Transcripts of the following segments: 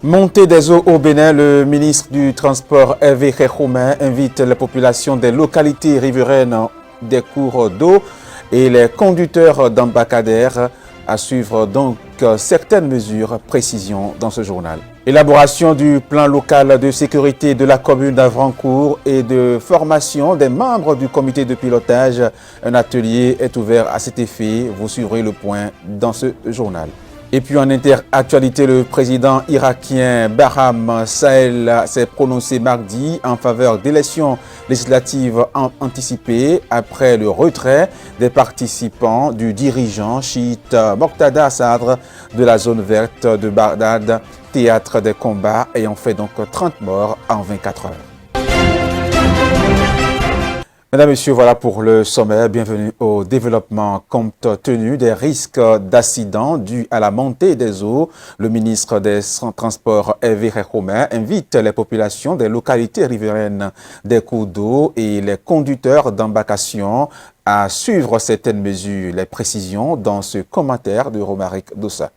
Montée des eaux au Bénin, le ministre du Transport Hervé Khékhoumé invite les populations des localités riveraines des cours d'eau et les conducteurs d'embarcadères à suivre donc certaines mesures. Précision dans ce journal. Élaboration du plan local de sécurité de la commune d'Avrancourt et de formation des membres du comité de pilotage. Un atelier est ouvert à cet effet. Vous suivrez le point dans ce journal. Et puis en interactualité, le président irakien Bahram Saleh s'est prononcé mardi en faveur d'élections législatives anticipées après le retrait des participants du dirigeant chiite Moqtada Sadr de la zone verte de Bagdad, théâtre des combats ayant fait donc 30 morts en 24 heures. Mesdames, Messieurs, voilà pour le sommaire. Bienvenue au développement. Compte tenu des risques d'accidents dus à la montée des eaux, le ministre des Transports Hervé Khékhoumé invite les populations des localités riveraines des cours d'eau et les conducteurs d'embarcation à suivre certaines mesures. Les précisions dans ce commentaire de Romaric Dossa.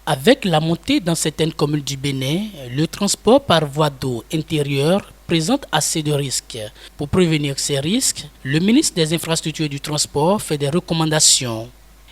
Avec la montée dans certaines communes du Bénin, le transport par voie d'eau intérieure présente assez de risques. Pour prévenir ces risques, le ministre des Infrastructures et du Transport fait des recommandations.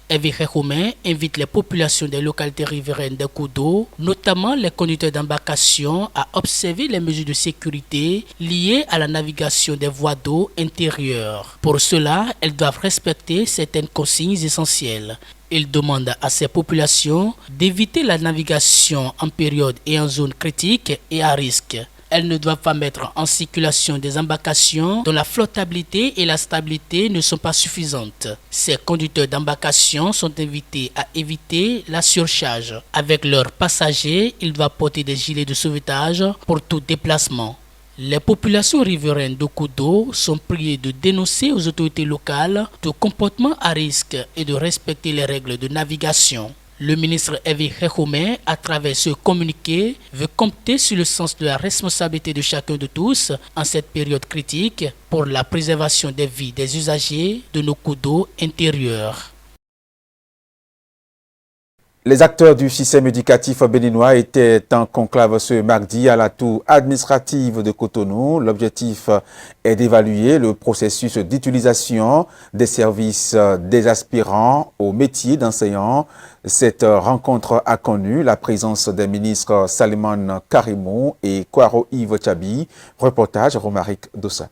Hervé Khékhoumé invite les populations des localités riveraines des cours d'eau, notamment les conducteurs d'embarcation, à observer les mesures de sécurité liées à la navigation des voies d'eau intérieures. Pour cela, elles doivent respecter certaines consignes essentielles. Il demande à ces populations d'éviter la navigation en période et en zone critique et à risque. Elles ne doivent pas mettre en circulation des embarcations dont la flottabilité et la stabilité ne sont pas suffisantes. Ces conducteurs d'embarcations sont invités à éviter la surcharge. Avec leurs passagers, ils doivent porter des gilets de sauvetage pour tout déplacement. Les populations riveraines de cours d'eau sont priées de dénoncer aux autorités locales tout comportement à risque et de respecter les règles de navigation. Le ministre Hervé Khékhoumé, à travers ce communiqué, veut compter sur le sens de la responsabilité de chacun de tous en cette période critique pour la préservation des vies des usagers de nos cours d'eau intérieurs. Les acteurs du système éducatif béninois étaient en conclave ce mardi à la tour administrative de Cotonou. L'objectif est d'évaluer le processus d'utilisation des services des aspirants au métier d'enseignant. Cette rencontre a connu la présence des ministres Saliman Karimou et Kwaro Yves Tchabi. Reportage Romaric Dossa.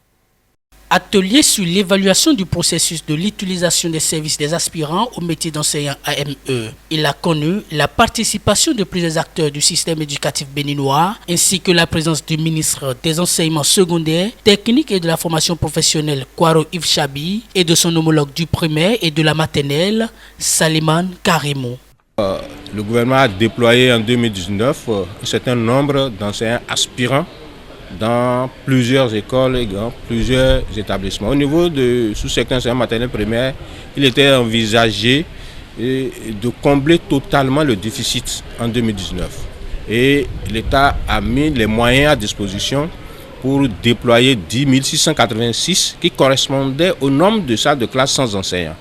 Atelier sur l'évaluation du processus de l'utilisation des services des aspirants au métier d'enseignant AME. Il a connu la participation de plusieurs acteurs du système éducatif béninois ainsi que la présence du ministre des enseignements secondaires, techniques et de la formation professionnelle Kwaro Yves Tchabi et de son homologue du primaire et de la maternelle Saliman Karimou. Le gouvernement a déployé en 2019 un certain nombre d'enseignants aspirants dans plusieurs écoles et dans plusieurs établissements. Au niveau de sous-secteur enseignement maternel primaire, il était envisagé de combler totalement le déficit en 2019. Et l'État a mis les moyens à disposition pour déployer 10 686 qui correspondaient au nombre de salles de classe sans enseignants.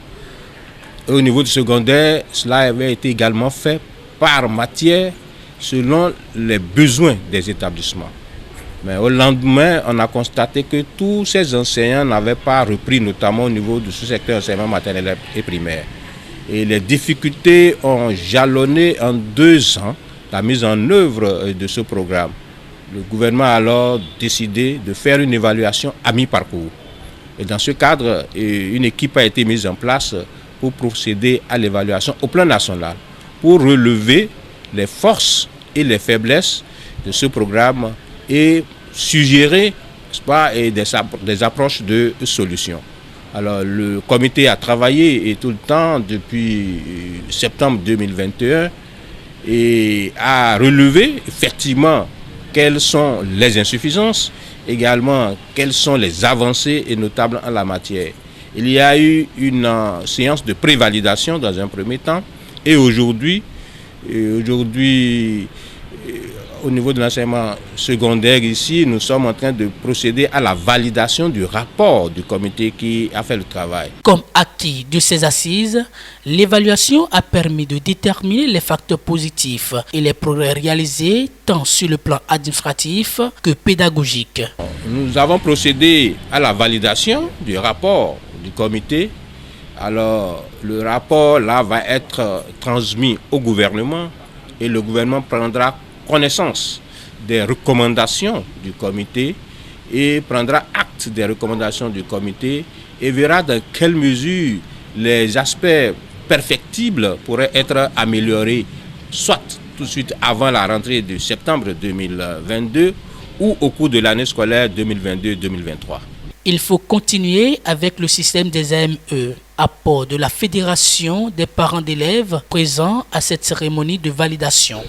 Et au niveau du secondaire, cela avait été également fait par matière selon les besoins des établissements. Mais au lendemain, on a constaté que tous ces enseignants n'avaient pas repris, notamment au niveau du sous-secteur enseignement maternel et primaire. Et les difficultés ont jalonné en 2 ans la mise en œuvre de ce programme. Le gouvernement a alors décidé de faire une évaluation à mi-parcours. Et dans ce cadre, une équipe a été mise en place pour procéder à l'évaluation au plan national, pour relever les forces et les faiblesses de ce programme et suggérer des approches de solutions. Alors le comité a travaillé et tout le temps depuis septembre 2021 et a relevé effectivement quelles sont les insuffisances, également quelles sont les avancées et notables en la matière. Il y a eu une séance de prévalidation dans un premier temps et aujourd'hui, au niveau de l'enseignement secondaire ici, nous sommes en train de procéder à la validation du rapport du comité qui a fait le travail. Comme acquis de ces assises, l'évaluation a permis de déterminer les facteurs positifs et les progrès réalisés tant sur le plan administratif que pédagogique. Nous avons procédé à la validation du rapport du comité. Alors, le rapport là va être transmis au gouvernement et le gouvernement prendra connaissance des recommandations du comité et prendra acte des recommandations du comité et verra dans quelle mesure les aspects perfectibles pourraient être améliorés, soit tout de suite avant la rentrée de septembre 2022 ou au cours de l'année scolaire 2022-2023. Il faut continuer avec le système des AME, apport de la Fédération des parents d'élèves présents à cette cérémonie de validation.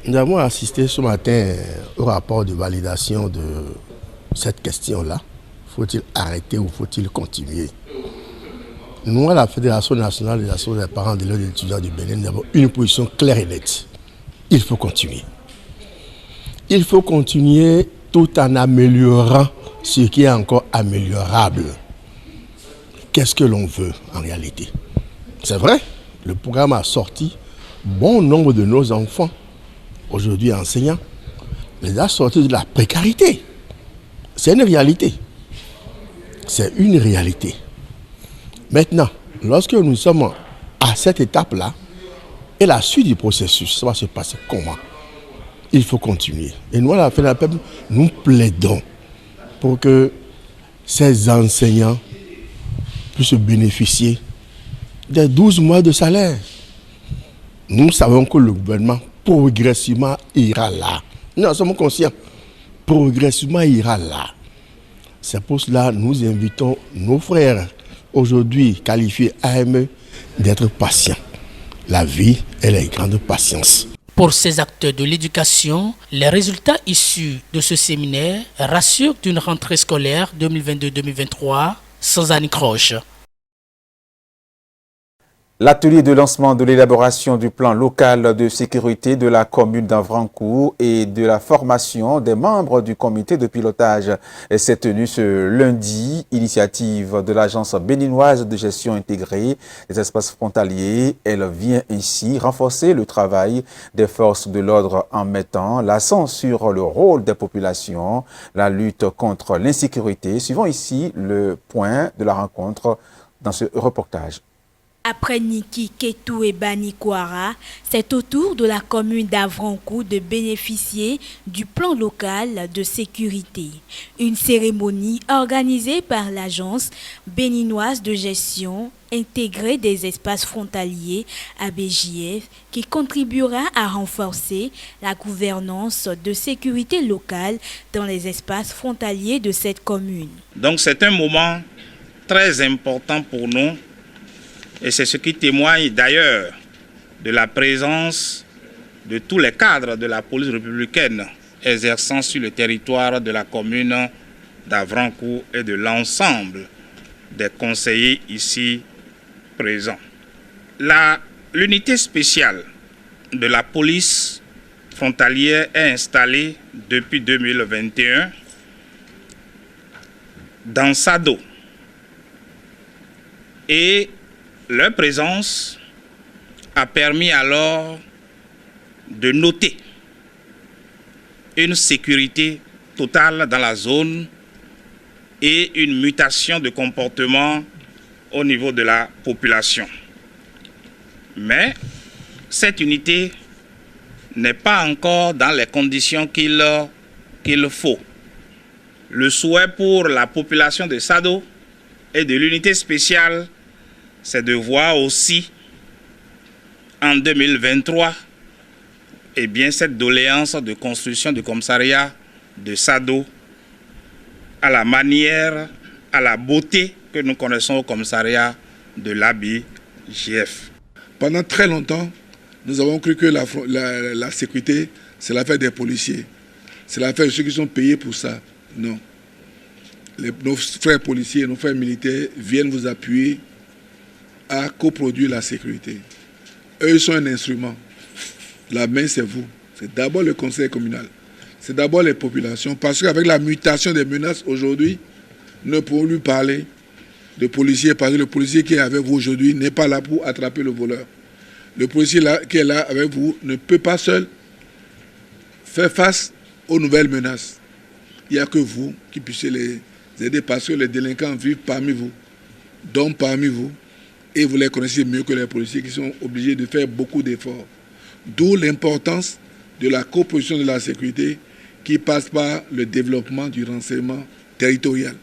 Nous avons assisté ce matin au rapport de validation de cette question-là. Faut-il arrêter ou faut-il continuer? Nous, à la Fédération nationale des associations des parents d'élèves et étudiants du Bénin, nous avons une position claire et nette. Il faut continuer. Il faut continuer tout en améliorant ce qui est encore améliorable. Qu'est-ce que l'on veut en réalité? C'est vrai, le programme a sorti bon nombre de nos enfants, aujourd'hui enseignants, les a sortis de la précarité. C'est une réalité. C'est une réalité. Maintenant, lorsque nous sommes à cette étape-là, et la suite du processus, ça va se passer comment? Il faut continuer. Et nous, à la FENAPEB, nous plaidons pour que ces enseignants puissent bénéficier des 12 mois de salaire. Nous savons que le gouvernement progressivement ira là. Nous sommes conscients. Progressivement ira là. C'est pour cela que nous invitons nos frères, aujourd'hui qualifiés AME, d'être patients. La vie, elle est grande patience. Pour ces acteurs de l'éducation, les résultats issus de ce séminaire rassurent d'une rentrée scolaire 2022-2023 sans anicroche. L'atelier de lancement de l'élaboration du plan local de sécurité de la commune d'Avrancourt et de la formation des membres du comité de pilotage s'est tenu ce lundi. Initiative de l'agence béninoise de gestion intégrée des espaces frontaliers. Elle vient ainsi renforcer le travail des forces de l'ordre en mettant l'accent sur le rôle des populations, la lutte contre l'insécurité. Suivons ici le point de la rencontre dans ce reportage. Après Niki, Ketou et Bani Kouara, c'est au tour de la commune d'Avrancourt de bénéficier du plan local de sécurité. Une cérémonie organisée par l'agence béninoise de gestion intégrée des espaces frontaliers ABJF qui contribuera à renforcer la gouvernance de sécurité locale dans les espaces frontaliers de cette commune. Donc c'est un moment très important pour nous. Et c'est ce qui témoigne d'ailleurs de la présence de tous les cadres de la police républicaine exerçant sur le territoire de la commune d'Avrancourt et de l'ensemble des conseillers ici présents. L'unité spéciale de la police frontalière est installée depuis 2021 dans Sado. Et leur présence a permis alors de noter une sécurité totale dans la zone et une mutation de comportement au niveau de la population. Mais cette unité n'est pas encore dans les conditions qu'il faut. Le souhait pour la population de Sado et de l'unité spéciale, c'est de voir aussi en 2023 cette doléance de construction du commissariat de Sado à la manière, à la beauté que nous connaissons au commissariat de l'ABJF. Pendant très longtemps, nous avons cru que la sécurité, c'est l'affaire des policiers. C'est l'affaire de ceux qui sont payés pour ça. Non. Nos frères policiers, nos frères militaires viennent vous appuyer à coproduire la sécurité. Eux, ils sont un instrument. La main, c'est vous. C'est d'abord le conseil communal. c'est d'abord les populations, parce qu'avec la mutation des menaces aujourd'hui, ne pouvons lui parler de policiers, parce que le policier qui est avec vous aujourd'hui n'est pas là pour attraper le voleur. Le policier qui est là avec vous ne peut pas seul faire face aux nouvelles menaces. Il n'y a que vous qui puissiez les aider, parce que les délinquants vivent parmi vous, dorment parmi vous, et vous les connaissez mieux que les policiers qui sont obligés de faire beaucoup d'efforts. D'où l'importance de la coposition de la sécurité qui passe par le développement du renseignement territorial.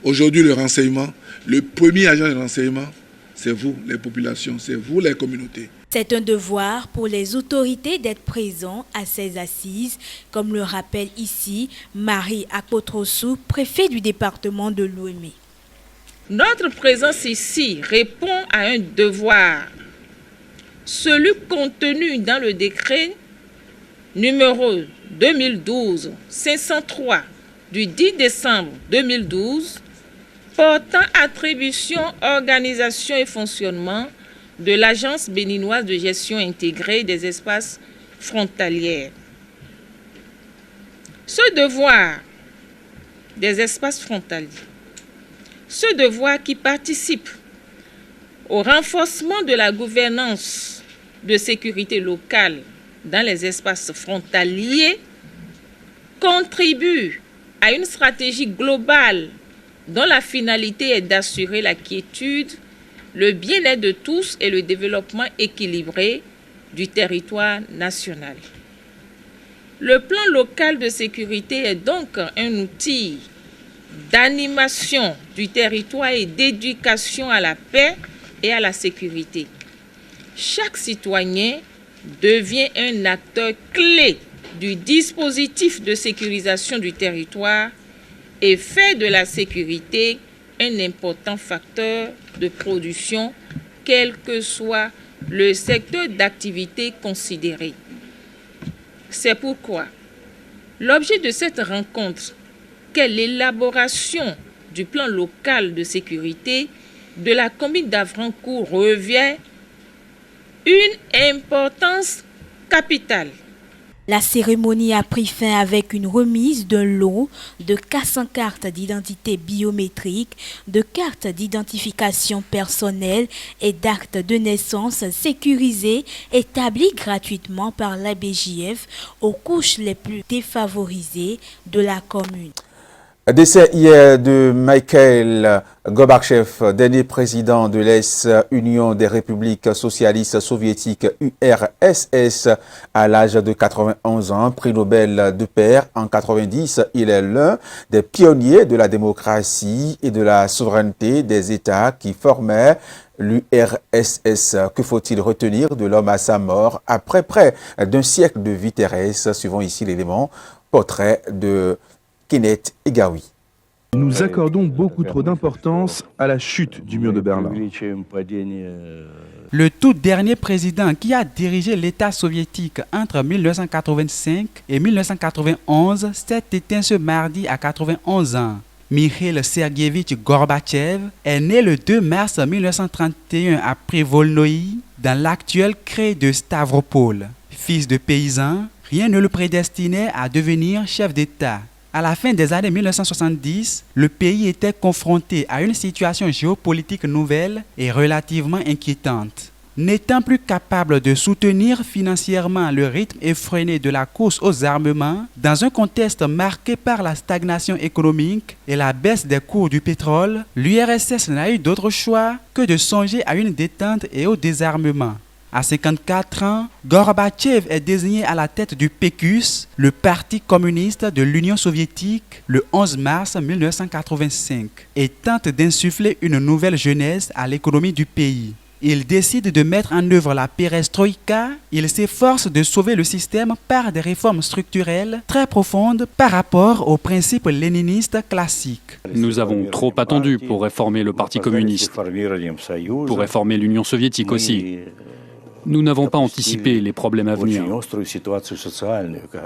Aujourd'hui, le renseignement, le premier agent de renseignement, c'est vous, les populations, c'est vous, les communautés. C'est un devoir pour les autorités d'être présents à ces assises, comme le rappelle ici Marie Akotrosu, préfet du département de Lomé. Notre présence ici répond à un devoir, celui contenu dans le décret numéro 2012-503 du 10 décembre 2012 portant attribution, organisation et fonctionnement de l'Agence béninoise de gestion intégrée des espaces frontaliers. Ce devoir des espaces frontaliers, ce devoir qui participe au renforcement de la gouvernance de sécurité locale dans les espaces frontaliers, contribue à une stratégie globale dont la finalité est d'assurer la quiétude, le bien-être de tous et le développement équilibré du territoire national. Le plan local de sécurité est donc un outil d'animation du territoire et d'éducation à la paix et à la sécurité. Chaque citoyen devient un acteur clé du dispositif de sécurisation du territoire et fait de la sécurité un important facteur de production, quel que soit le secteur d'activité considéré. C'est pourquoi l'objet de cette rencontre, qu'est l'élaboration du plan local de sécurité de la commune d'Avrancourt, revêt une importance capitale. La cérémonie a pris fin avec une remise d'un lot de 400 cartes d'identité biométrique, de cartes d'identification personnelle et d'actes de naissance sécurisés établis gratuitement par l'ABJF aux couches les plus défavorisées de la commune. Décès hier de Mikhail Gorbatchev, dernier président de l'ex-Union des républiques socialistes soviétiques URSS à l'âge de 91 ans, prix Nobel de paix en 90. Il est l'un des pionniers de la démocratie et de la souveraineté des États qui formaient l'URSS. Que faut-il retenir de l'homme à sa mort après près d'un siècle de vie terrestre? Suivons ici l'élément portrait de Kenneth Egaoui. Nous accordons beaucoup trop d'importance à la chute du mur de Berlin. Le tout dernier président qui a dirigé l'État soviétique entre 1985 et 1991 s'est éteint ce mardi à 91 ans. Mikhail Serguevitch Gorbatchev est né le 2 mars 1931 à Privolnoï, dans l'actuel Cré de Stavropol. Fils de paysan, rien ne le prédestinait à devenir chef d'État. À la fin des années 1970, le pays était confronté à une situation géopolitique nouvelle et relativement inquiétante. N'étant plus capable de soutenir financièrement le rythme effréné de la course aux armements, dans un contexte marqué par la stagnation économique et la baisse des cours du pétrole, l'URSS n'a eu d'autre choix que de songer à une détente et au désarmement. À 54 ans, Gorbatchev est désigné à la tête du PQS, le Parti communiste de l'Union soviétique, le 11 mars 1985, et tente d'insuffler une nouvelle jeunesse à l'économie du pays. Il décide de mettre en œuvre la perestroïka. Il s'efforce de sauver le système par des réformes structurelles très profondes par rapport aux principes léninistes classiques. Nous avons trop attendu pour réformer le Parti communiste, pour réformer l'Union soviétique aussi. Nous n'avons pas anticipé les problèmes à venir.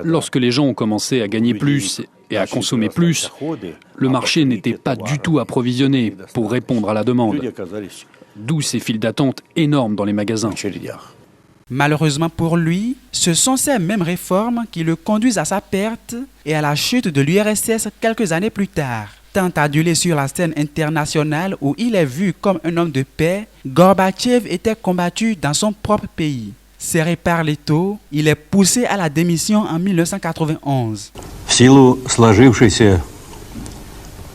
Lorsque les gens ont commencé à gagner plus et à consommer plus, le marché n'était pas du tout approvisionné pour répondre à la demande. D'où ces files d'attente énormes dans les magasins. Malheureusement pour lui, ce sont ces mêmes réformes qui le conduisent à sa perte et à la chute de l'URSS quelques années plus tard. Tant adulé sur la scène internationale où il est vu comme un homme de paix, Gorbatchev était combattu dans son propre pays. Serré par l'étau, il est poussé à la démission en 1991. В силу сложившейся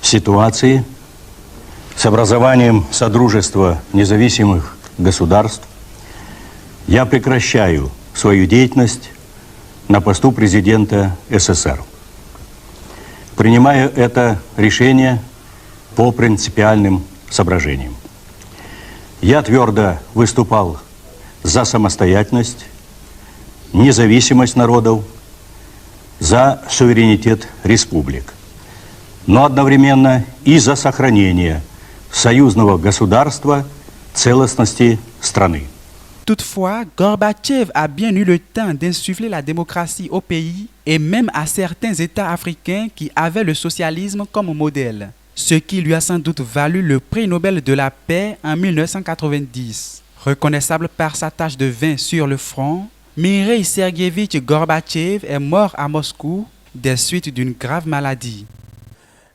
ситуации с образованием Содружества независимых государств я прекращаю свою деятельность на посту президента СССР. Принимаю это решение по принципиальным соображениям. Я твердо выступал за самостоятельность, независимость народов, за суверенитет республик, но одновременно и за сохранение союзного государства, целостности страны. Toutefois, Gorbatchev a bien eu le temps d'insuffler la démocratie au pays et même à certains États africains qui avaient le socialisme comme modèle, ce qui lui a sans doute valu le prix Nobel de la paix en 1990. Reconnaissable par sa tache de vin sur le front, Mikhaïl Sergueïevitch Gorbatchev est mort à Moscou des suites d'une grave maladie.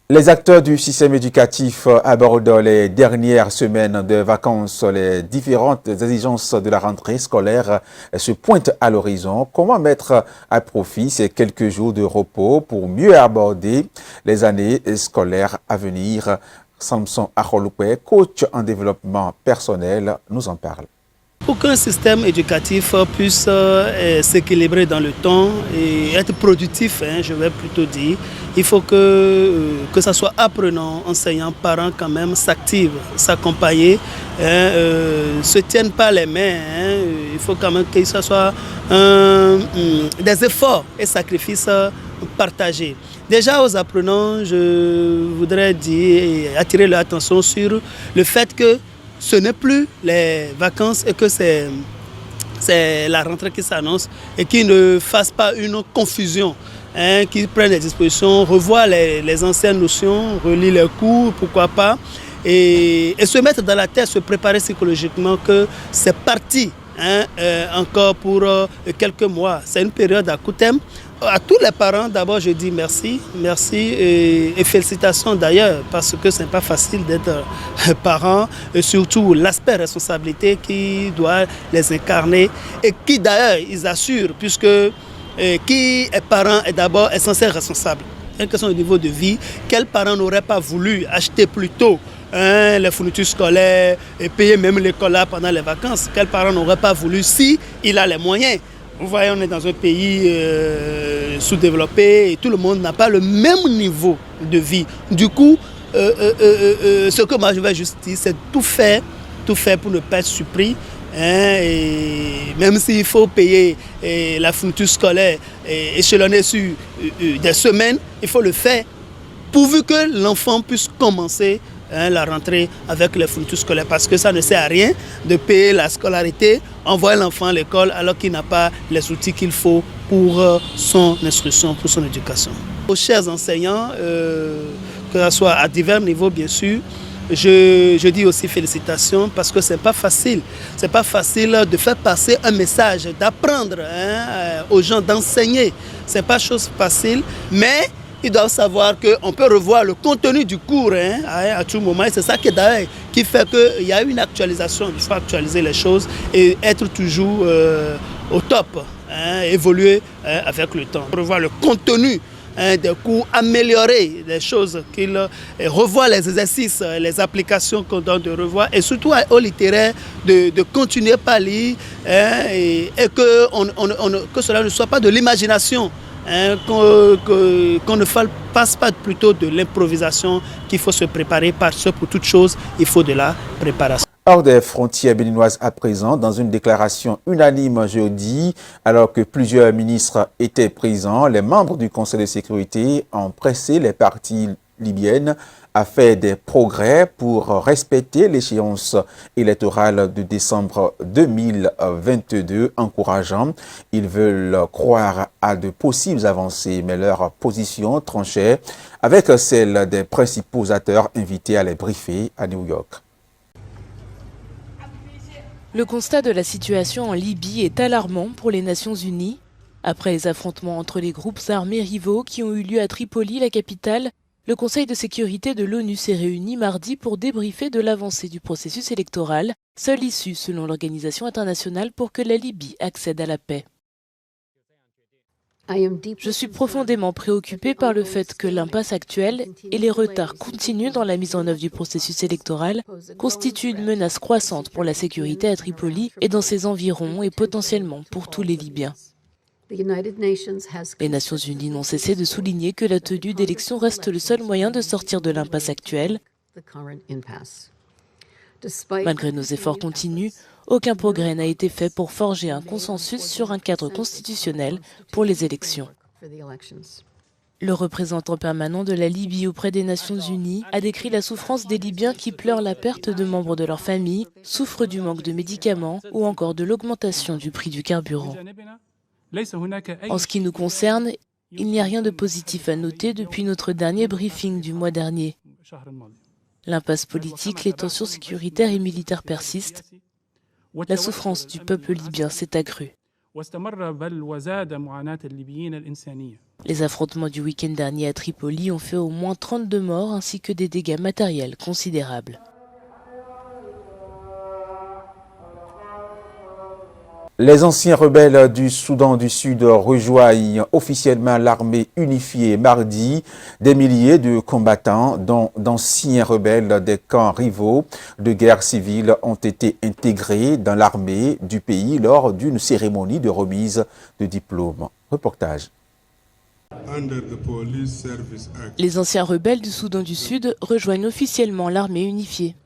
Les acteurs du système éducatif abordent les dernières semaines de vacances. Les différentes exigences de la rentrée scolaire se pointent à l'horizon. Comment mettre à profit ces quelques jours de repos pour mieux aborder les années scolaires à venir? Samson Akholoupe, coach en développement personnel, nous en parle. Pour qu'un système éducatif puisse s'équilibrer dans le temps et être productif, je vais plutôt dire, il faut que ça soit apprenant, enseignant, parents quand même s'activent, s'accompagnent, se tiennent par les mains. Il faut quand même que ce soit des efforts et sacrifices partagés. Déjà aux apprenants, je voudrais dire et attirer leur attention sur le fait que ce n'est plus les vacances et que c'est la rentrée qui s'annonce et qu'ils ne fassent pas une confusion, qu'ils prennent des dispositions, revoient les anciennes notions, relient les cours, pourquoi pas, et se mettre dans la tête, se préparer psychologiquement que c'est parti encore pour quelques mois. C'est une période à coup terme. À tous les parents, d'abord, je dis merci et félicitations d'ailleurs, parce que ce n'est pas facile d'être parent, et surtout l'aspect responsabilité qui doit les incarner et qui d'ailleurs ils assurent, puisque qui est parent est d'abord essentiel responsable. Une question au niveau de vie, quel parent n'aurait pas voulu acheter plus tôt les fournitures scolaires et payer même l'école pendant les vacances? Quel parent n'aurait pas voulu si il a les moyens? Vous voyez, on est dans un pays sous-développé et tout le monde n'a pas le même niveau de vie. Du coup, ce que moi je vais juste dire, c'est tout faire pour ne pas être surpris. Et même s'il faut payer la fourniture scolaire échelonnée sur des semaines, il faut le faire pourvu que l'enfant puisse commencer la rentrée avec les fournitures scolaires, parce que ça ne sert à rien de payer la scolarité, envoyer l'enfant à l'école alors qu'il n'a pas les outils qu'il faut pour son instruction, pour son éducation. Aux chers enseignants, que ce soit à divers niveaux bien sûr, je dis aussi félicitations parce que c'est pas facile de faire passer un message, d'apprendre aux gens, d'enseigner. C'est pas chose facile, mais ils doivent savoir qu'on peut revoir le contenu du cours à tout moment. Et c'est ça qui fait qu'il y a une actualisation. Il faut actualiser les choses et être toujours au top, évoluer avec le temps. Revoir le contenu des cours, améliorer les choses, revoir les exercices, les applications qu'on donne de revoir, et surtout au littéraire de continuer par lire et que cela ne soit pas de l'imagination. Qu'on ne fasse pas plutôt de l'improvisation, qu'il faut se préparer, parce que pour toute chose, il faut de la préparation. Hors des frontières béninoises à présent, dans une déclaration unanime jeudi, alors que plusieurs ministres étaient présents, les membres du Conseil de sécurité ont pressé les parties libyennes à faire des progrès pour respecter l'échéance électorale de décembre 2022, encourageant. Ils veulent croire à de possibles avancées, mais leur position tranchait avec celle des principaux acteurs invités à les briefer à New York. Le constat de la situation en Libye est alarmant pour les Nations Unies. Après les affrontements entre les groupes armés rivaux qui ont eu lieu à Tripoli, la capitale, le Conseil de sécurité de l'ONU s'est réuni mardi pour débriefer de l'avancée du processus électoral, seule issue selon l'organisation internationale pour que la Libye accède à la paix. Je suis profondément préoccupée par le fait que l'impasse actuelle et les retards continus dans la mise en œuvre du processus électoral constituent une menace croissante pour la sécurité à Tripoli et dans ses environs et potentiellement pour tous les Libyens. Les Nations Unies n'ont cessé de souligner que la tenue d'élections reste le seul moyen de sortir de l'impasse actuelle. Malgré nos efforts continus, aucun progrès n'a été fait pour forger un consensus sur un cadre constitutionnel pour les élections. Le représentant permanent de la Libye auprès des Nations Unies a décrit la souffrance des Libyens qui pleurent la perte de membres de leur famille, souffrent du manque de médicaments ou encore de l'augmentation du prix du carburant. En ce qui nous concerne, il n'y a rien de positif à noter depuis notre dernier briefing du mois dernier. L'impasse politique, les tensions sécuritaires et militaires persistent. La souffrance du peuple libyen s'est accrue. Les affrontements du week-end dernier à Tripoli ont fait au moins 32 morts ainsi que des dégâts matériels considérables. Les anciens rebelles du Soudan du Sud rejoignent officiellement l'armée unifiée mardi. Des milliers de combattants, dont d'anciens rebelles des camps rivaux de guerre civile, ont été intégrés dans l'armée du pays lors d'une cérémonie de remise de diplôme. Reportage. Les anciens rebelles du Soudan du Sud rejoignent officiellement l'armée unifiée.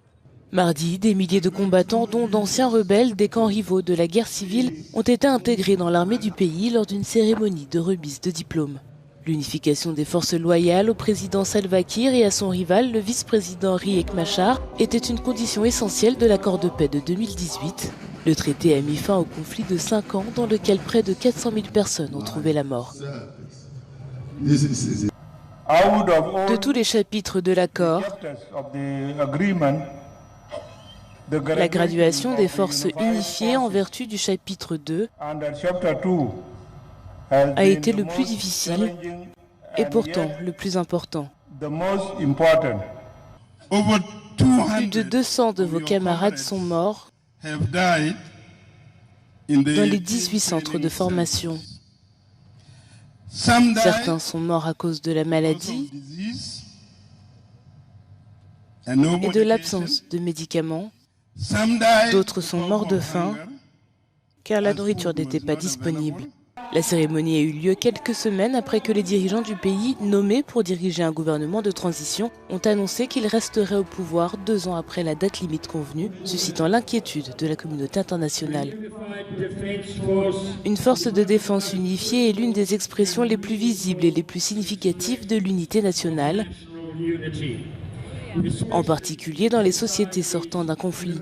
Mardi, des milliers de combattants, dont d'anciens rebelles des camps rivaux de la guerre civile, ont été intégrés dans l'armée du pays lors d'une cérémonie de remise de diplôme. L'unification des forces loyales au président Salva Kiir et à son rival, le vice-président Riek Machar, était une condition essentielle de l'accord de paix de 2018. Le traité a mis fin au conflit de 5 ans dans lequel près de 400 000 personnes ont trouvé la mort. De tous les chapitres de l'accord, la graduation des forces unifiées en vertu du chapitre 2 a été le plus difficile et pourtant le plus important. Plus de 200 de vos camarades sont morts dans les 18 centres de formation. Certains sont morts à cause de la maladie et de l'absence de médicaments. D'autres sont morts de faim car la nourriture n'était pas disponible. La cérémonie a eu lieu quelques semaines après que les dirigeants du pays, nommés pour diriger un gouvernement de transition, ont annoncé qu'ils resteraient au pouvoir 2 ans après la date limite convenue, suscitant l'inquiétude de la communauté internationale. Une force de défense unifiée est l'une des expressions les plus visibles et les plus significatives de l'unité nationale, en particulier dans les sociétés sortant d'un conflit.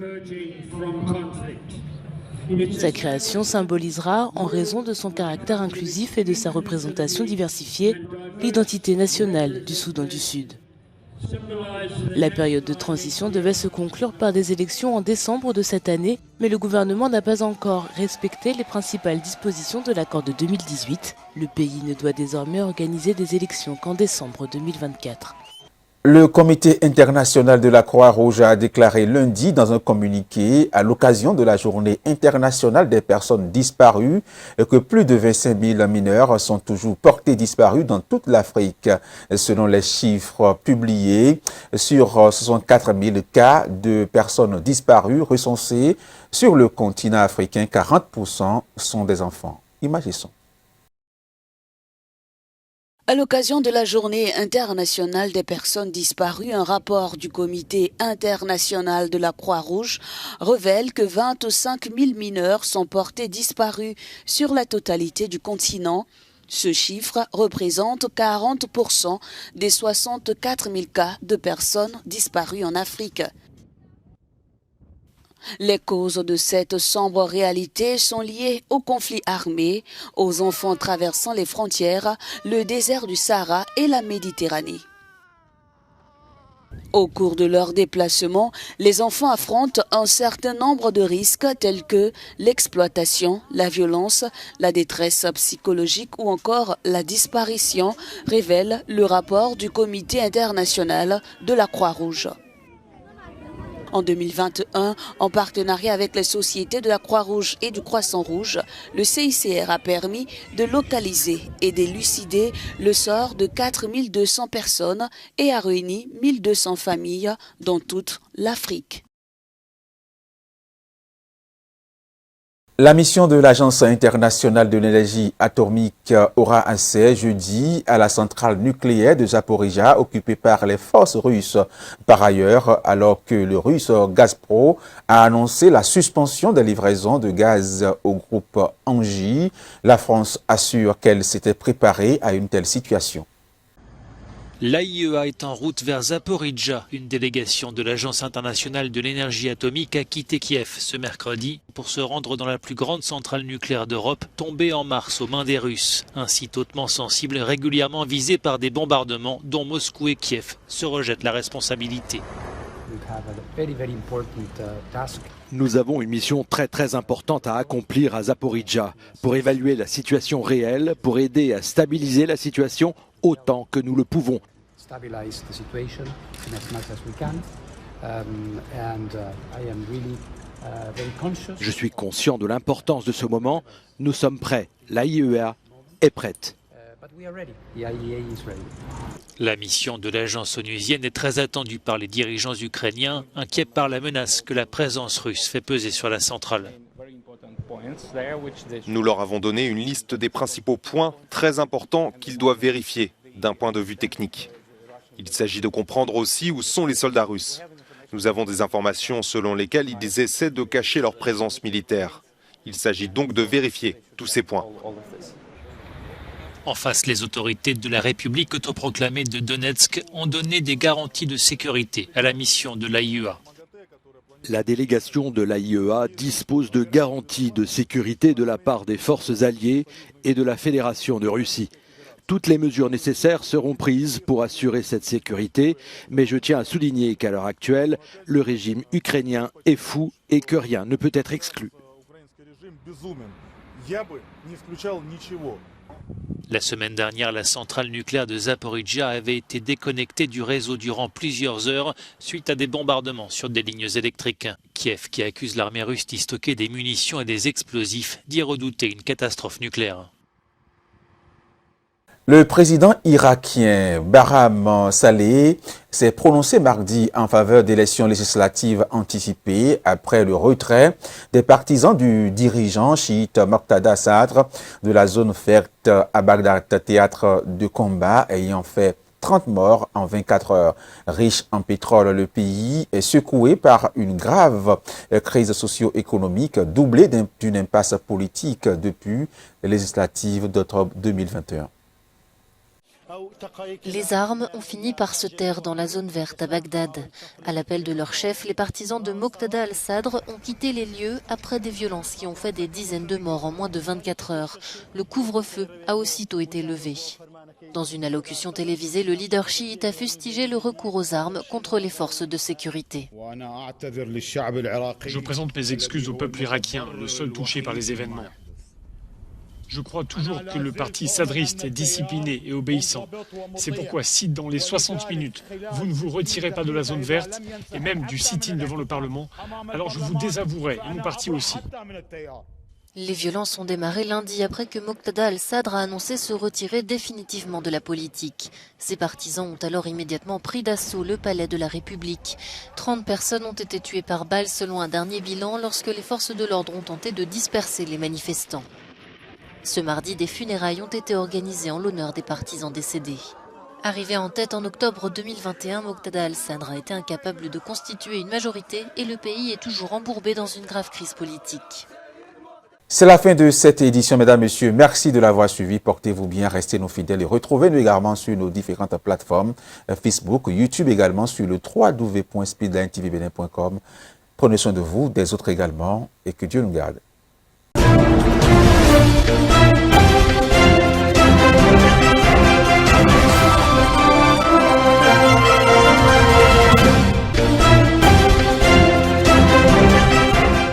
Sa création symbolisera, en raison de son caractère inclusif et de sa représentation diversifiée, l'identité nationale du Soudan du Sud. La période de transition devait se conclure par des élections en décembre de cette année, mais le gouvernement n'a pas encore respecté les principales dispositions de l'accord de 2018. Le pays ne doit désormais organiser des élections qu'en décembre 2024. Le Comité international de la Croix-Rouge a déclaré lundi dans un communiqué à l'occasion de la Journée internationale des personnes disparues que plus de 25 000 mineurs sont toujours portés disparus dans toute l'Afrique. Selon les chiffres publiés, sur 64 000 cas de personnes disparues recensées sur le continent africain, 40% sont des enfants. Images et sons. À l'occasion de la Journée internationale des personnes disparues, un rapport du Comité international de la Croix-Rouge révèle que 25 000 mineurs sont portés disparus sur la totalité du continent. Ce chiffre représente 40% des 64 000 cas de personnes disparues en Afrique. Les causes de cette sombre réalité sont liées aux conflits armés, aux enfants traversant les frontières, le désert du Sahara et la Méditerranée. Au cours de leur déplacement, les enfants affrontent un certain nombre de risques tels que l'exploitation, la violence, la détresse psychologique ou encore la disparition, révèle le rapport du Comité international de la Croix-Rouge. En 2021, en partenariat avec les sociétés de la Croix-Rouge et du Croissant-Rouge, le CICR a permis de localiser et d'élucider le sort de 4200 personnes et a réuni 1200 familles dans toute l'Afrique. La mission de l'Agence internationale de l'énergie atomique aura accès jeudi à la centrale nucléaire de Zaporizhzhia occupée par les forces russes. Par ailleurs, alors que le russe Gazprom a annoncé la suspension des livraisons de gaz au groupe Engie, la France assure qu'elle s'était préparée à une telle situation. L'AIEA est en route vers Zaporizhzhia. Une délégation de l'Agence internationale de l'énergie atomique a quitté Kiev ce mercredi pour se rendre dans la plus grande centrale nucléaire d'Europe, tombée en mars aux mains des Russes. Un site hautement sensible, régulièrement visé par des bombardements dont Moscou et Kiev se rejettent la responsabilité. Nous avons une mission très importante à accomplir à Zaporizhzhia pour évaluer la situation réelle, pour aider à stabiliser la situation autant que nous le pouvons. Je suis conscient de l'importance de ce moment. Nous sommes prêts. L'AIEA est prête. La mission de l'agence onusienne est très attendue par les dirigeants ukrainiens, inquiets par la menace que la présence russe fait peser sur la centrale. Nous leur avons donné une liste des principaux points très importants qu'ils doivent vérifier d'un point de vue technique. Il s'agit de comprendre aussi où sont les soldats russes. Nous avons des informations selon lesquelles ils essaient de cacher leur présence militaire. Il s'agit donc de vérifier tous ces points. En face, les autorités de la République autoproclamée de Donetsk ont donné des garanties de sécurité à la mission de l'AIEA. La délégation de l'AIEA dispose de garanties de sécurité de la part des forces alliées et de la Fédération de Russie. Toutes les mesures nécessaires seront prises pour assurer cette sécurité, mais je tiens à souligner qu'à l'heure actuelle, le régime ukrainien est fou et que rien ne peut être exclu. La semaine dernière, la centrale nucléaire de Zaporizhzhia avait été déconnectée du réseau durant plusieurs heures suite à des bombardements sur des lignes électriques. Kiev, qui accuse l'armée russe d'y stocker des munitions et des explosifs, dit redouter une catastrophe nucléaire. Le président irakien Barham Saleh s'est prononcé mardi en faveur d'élections législatives anticipées après le retrait des partisans du dirigeant chiite Moqtada Sadr de la zone verte à Bagdad, théâtre de combat ayant fait 30 morts en 24 heures. Riche en pétrole, le pays est secoué par une grave crise socio-économique doublée d'une impasse politique depuis les législatives d'octobre 2021. Les armes ont fini par se taire dans la zone verte à Bagdad. À l'appel de leur chef, les partisans de Moqtada al-Sadr ont quitté les lieux après des violences qui ont fait des dizaines de morts en moins de 24 heures. Le couvre-feu a aussitôt été levé. Dans une allocution télévisée, le leader chiite a fustigé le recours aux armes contre les forces de sécurité. Je présente mes excuses au peuple irakien, le seul touché par les événements. Je crois toujours que le parti sadriste est discipliné et obéissant. C'est pourquoi si dans les 60 minutes, vous ne vous retirez pas de la zone verte et même du sit-in devant le Parlement, alors je vous désavouerai et mon parti aussi. Les violences ont démarré lundi après que Moqtada al-Sadr a annoncé se retirer définitivement de la politique. Ses partisans ont alors immédiatement pris d'assaut le palais de la République. 30 personnes ont été tuées par balles selon un dernier bilan lorsque les forces de l'ordre ont tenté de disperser les manifestants. Ce mardi, des funérailles ont été organisées en l'honneur des partisans décédés. Arrivé en tête en octobre 2021, Moqtada al-Sadr a été incapable de constituer une majorité et le pays est toujours embourbé dans une grave crise politique. C'est la fin de cette édition, mesdames, messieurs. Merci de l'avoir suivi. Portez-vous bien, restez nos fidèles et retrouvez-nous également sur nos différentes plateformes, Facebook, YouTube également sur le www.speedlinetvbn.com. Prenez soin de vous, des autres également et que Dieu nous garde.